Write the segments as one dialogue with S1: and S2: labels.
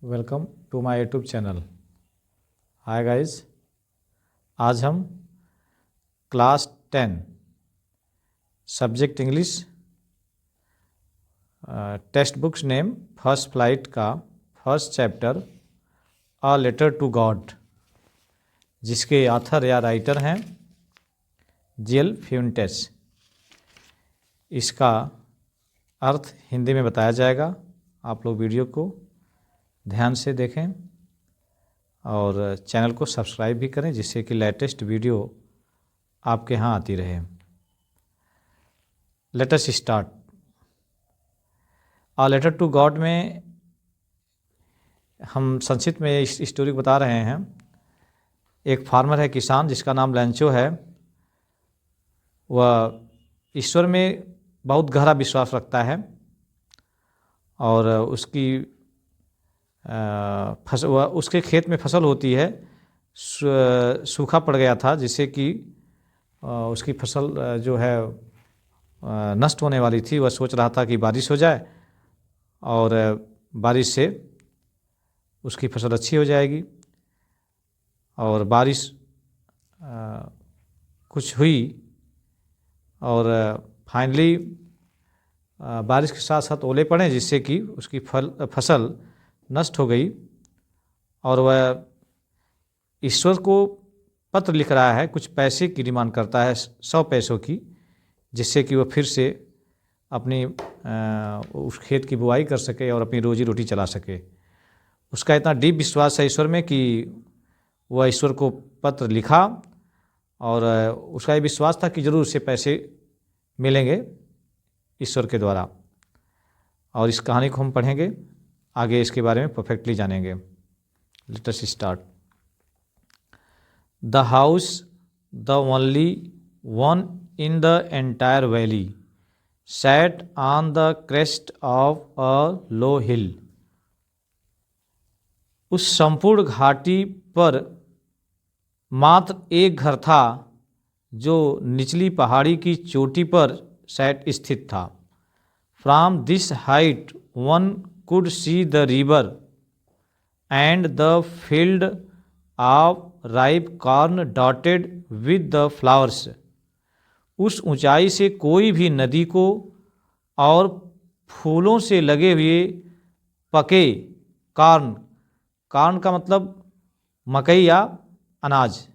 S1: Welcome to my YouTube channel. Hi guys, आज हम class 10 subject English text books name first flight का first chapter a letter to God, जिसके author या writer हैं G L. Fuentes. इसका अर्थ हिंदी में बताया जाएगा। आप लोग वीडियो को ध्यान से देखें और चैनल को सब्सक्राइब भी करें, जिससे कि लेटेस्ट वीडियो आपके यहाँ आती रहे। Let us start. A letter to God में हम संक्षिप्त में इस स्टोरी को बता रहे हैं। एक फार्मर है, किसान, जिसका नाम लैंचो है। वह ईश्वर में बहुत गहरा विश्वास रखता है और उसके खेत में फसल होती है। सूखा पड़ गया था, जिससे कि उसकी फसल जो है नष्ट होने वाली थी। वह सोच रहा था कि बारिश हो जाए और बारिश से उसकी फसल अच्छी हो जाएगी। और बारिश कुछ हुई और फाइनली बारिश के साथ साथ ओले पड़े, जिससे कि उसकी फसल नष्ट हो गई। और वह ईश्वर को पत्र लिख रहा है, कुछ पैसे की डिमांड करता है, 100 पैसों की, जिससे कि वह फिर से अपनी उस खेत की बुआई कर सके और अपनी रोजी रोटी चला सके। उसका इतना डीप विश्वास है ईश्वर में कि वह ईश्वर को पत्र लिखा और उसका ये विश्वास था कि ज़रूर उसे पैसे मिलेंगे ईश्वर के द्वारा। और इस कहानी को हम पढ़ेंगे, आगे इसके बारे में परफेक्टली जानेंगे। Late us start. The house, the only one in the entire valley, sat on the crest of a low hill। उस संपूर्ण घाटी पर मात्र एक घर था, जो निचली पहाड़ी की चोटी पर स्थित था। From this height one could see the river and the field of ripe corn dotted with the flowers। उस ऊंचाई से कोई भी नदी को और फूलों से लगे हुए पके कॉर्न का मतलब मकई या अनाज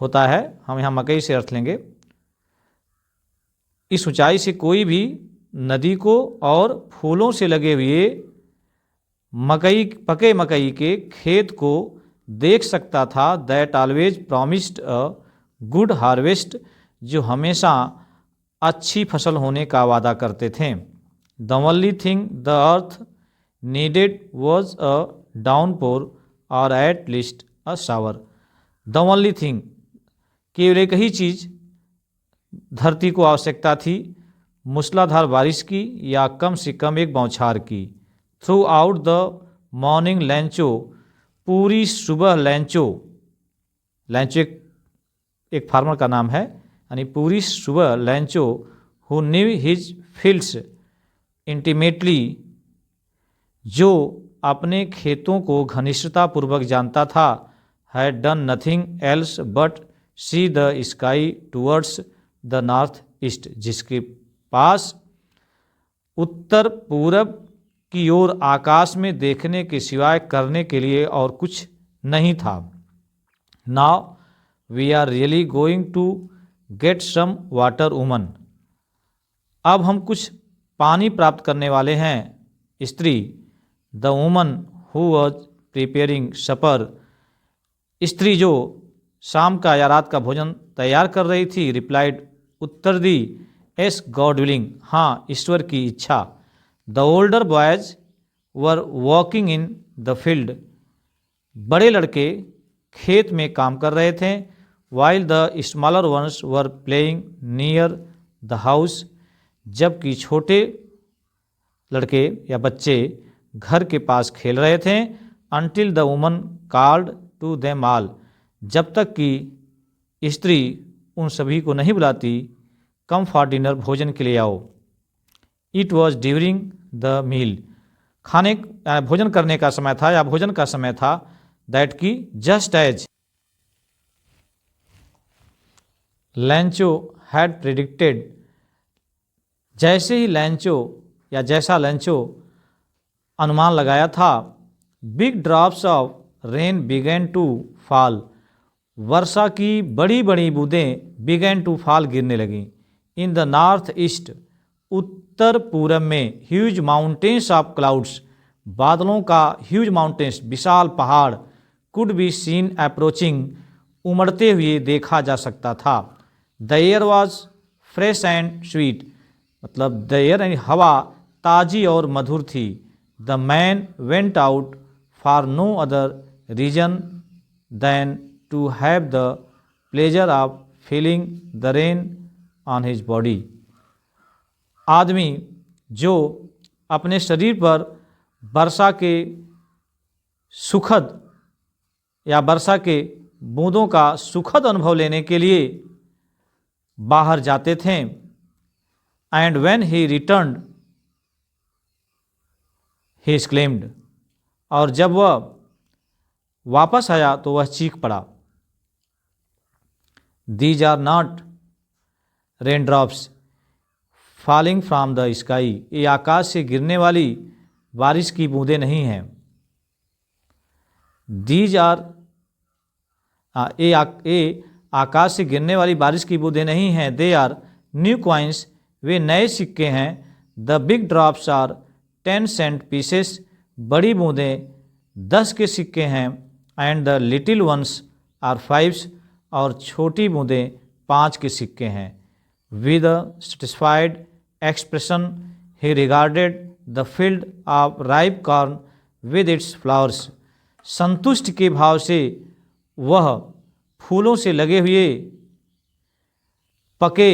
S1: होता है, हम यहाँ मकई से अर्थ लेंगे। इस ऊंचाई से कोई भी नदी को और फूलों से लगे हुए पके मकई के खेत को देख सकता था। That always promised a good harvest, जो हमेशा अच्छी फसल होने का वादा करते थे। The only thing the earth needed was a downpour और at least a shower. The only thing, केवल एक ही चीज़ धरती को आवश्यकता थी, मूसलाधार बारिश की या कम से कम एक बौछार की। थ्रू आउट द मॉर्निंग लैंचो, पूरी सुबह लैंचो एक फार्मर का नाम है, यानी पूरी सुबह लैंचो, who knew his fields intimately, जो अपने खेतों को घनिष्ठतापूर्वक जानता था, had done nothing else but see the sky towards the north east, जिसके पास उत्तर पूरब की ओर आकाश में देखने के सिवाय करने के लिए और कुछ नहीं था। Now we are really going to get some water woman. अब हम कुछ पानी प्राप्त करने वाले हैं, स्त्री। The woman who was preparing supper, स्त्री जो शाम का या रात का भोजन तैयार कर रही थी, रिप्लाइड, उत्तर दी, एस गॉड विलिंग, हाँ ईश्वर की इच्छा। The older boys were walking in the field, बड़े लड़के खेत में काम कर रहे थे। While the smaller ones were playing near the house, जबकि छोटे लड़के या बच्चे घर के पास खेल रहे थे। Until the woman called to them all, जब तक कि स्त्री उन सभी को नहीं बुलाती, कम फॉर डिनर, भोजन के लिए आओ। It was during the meal, भोजन करने का समय था या भोजन का समय था। दैट की just as Lencho had predicted, जैसे ही लैंचो या जैसा लैंचो अनुमान लगाया था, big drops of rain began to fall, वर्षा की बड़ी बड़ी बूंदें बिगेन टू फॉल गिरने लगीं। इन द नॉर्थ ईस्ट, उत्तर पूरब में, ह्यूज माउंटेन्स ऑफ क्लाउड्स, बादलों का ह्यूज माउंटेन्स विशाल पहाड़, कुड बी सीन अप्रोचिंग, उमड़ते हुए देखा जा सकता था। The air was fresh and sweet, मतलब द एयर यानी हवा ताजी और मधुर थी। The man went out for no other reason than to have the pleasure of feeling the rain on his body. आदमी जो अपने शरीर पर वर्षा के सुखद या वर्षा के बूंदों का सुखद अनुभव लेने के लिए बाहर जाते थे। And when he returned he exclaimed, और जब वह वापस आया तो वह चीख पड़ा। These are not rain drops falling from the sky, ये आकाश से गिरने वाली बारिश की बूंदें नहीं हैं। दीज आर ये आकाश से गिरने वाली बारिश की बूंदें नहीं हैं। दे आर न्यू कॉइन्स, वे नए सिक्के हैं। The big drops are 10 cent pieces, बड़ी बूंदें 10 के सिक्के हैं। And the little ones are 5, और छोटी बूंदें 5 के सिक्के हैं। With a satisfied expression he regarded the field of ripe corn with its flowers, संतुष्ट के भाव से वह फूलों से लगे हुए पके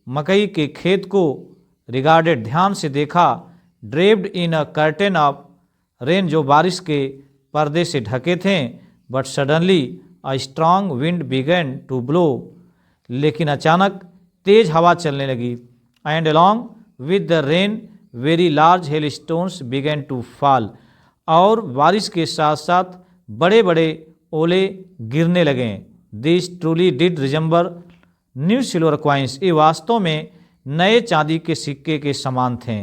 S1: मकई के खेत को रिगार्डेड ध्यान से देखा। Draped in a curtain of rain, जो बारिश के पर्दे से ढके थे। But suddenly a strong wind began to blow, लेकिन अचानक तेज हवा चलने लगी। And along with the rain very large hail stones began to fall, और बारिश के साथ साथ बड़े बड़े ओले गिरने लगे। This truly did resemble new silver coins, ये वास्तव में नए चांदी के सिक्के के समान थे।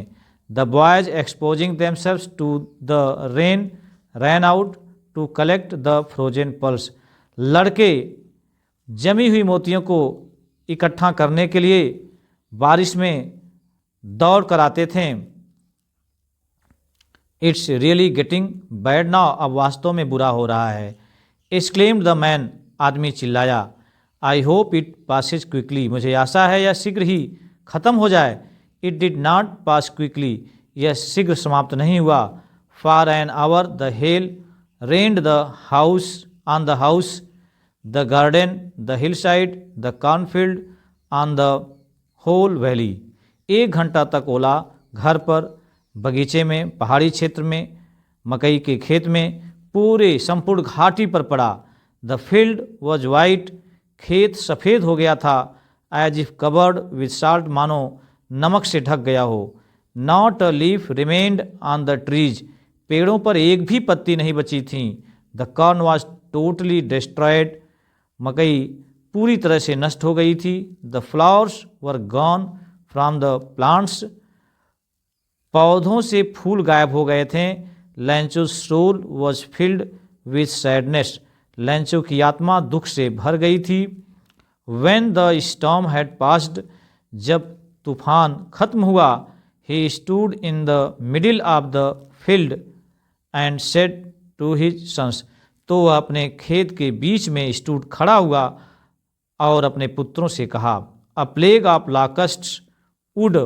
S1: The boys exposing themselves to the rain ran out to collect the frozen pearls, लड़के जमी हुई मोतियों को इकट्ठा करने के लिए बारिश में दौड़ कर आते थे। It's really getting bad now, अब वास्तव में बुरा हो रहा है। एक्सक्लेम्ड द मैन, आदमी चिल्लाया। I hope it passes quickly, मुझे आशा है यह शीघ्र ही खत्म हो जाए। It did not pass quickly, यह शीघ्र समाप्त नहीं हुआ। For an hour the hail rained the house on the house, the garden, the hill side, the cornfield, on the whole valley, 1 घंटा तक ओला घर पर, बगीचे में, पहाड़ी क्षेत्र में, मकई के खेत में, पूरे संपूर्ण घाटी पर पड़ा। द फील्ड वॉज वाइट, खेत सफ़ेद हो गया था। As if covered with salt, मानो नमक से ढक गया हो। Not a leaf remained on the trees, पेड़ों पर एक भी पत्ती नहीं बची थी। The corn was totally destroyed, मकई पूरी तरह से नष्ट हो गई थी। The flowers were gone from the plants, पौधों से फूल गायब हो गए थे। Lencho's soul was filled with sadness, Lencho की आत्मा दुख से भर गई थी। When the storm had passed, जब तूफान खत्म हुआ, he stood in the middle of the field and said to his sons, तो वह अपने खेत के बीच में स्टूड खड़ा हुआ और अपने पुत्रों से कहा, a plague of locusts would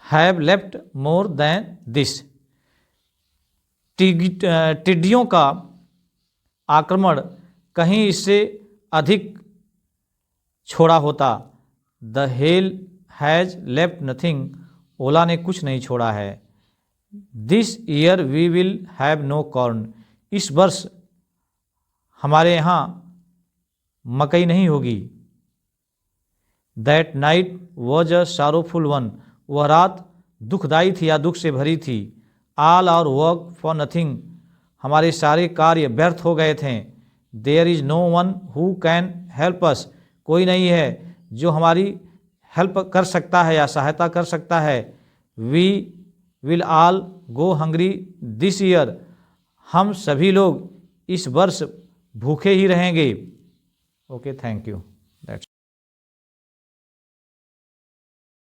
S1: have left more than this, टिड्डियों का आक्रमण कहीं इससे अधिक छोड़ा होता। The hail has left nothing, ओला ने कुछ नहीं छोड़ा है। This year we will have no corn, इस वर्ष हमारे यहाँ मकई नहीं होगी। That night was a sorrowful one, वह रात दुखदाई थी या दुख से भरी थी। All our work for nothing, हमारे सारे कार्य व्यर्थ हो गए थे। There is no one who can help us, कोई नहीं है जो हमारी हेल्प कर सकता है या सहायता कर सकता है। We will all go hungry this year, हम सभी लोग इस वर्ष भूखे ही रहेंगे। Okay, thank you.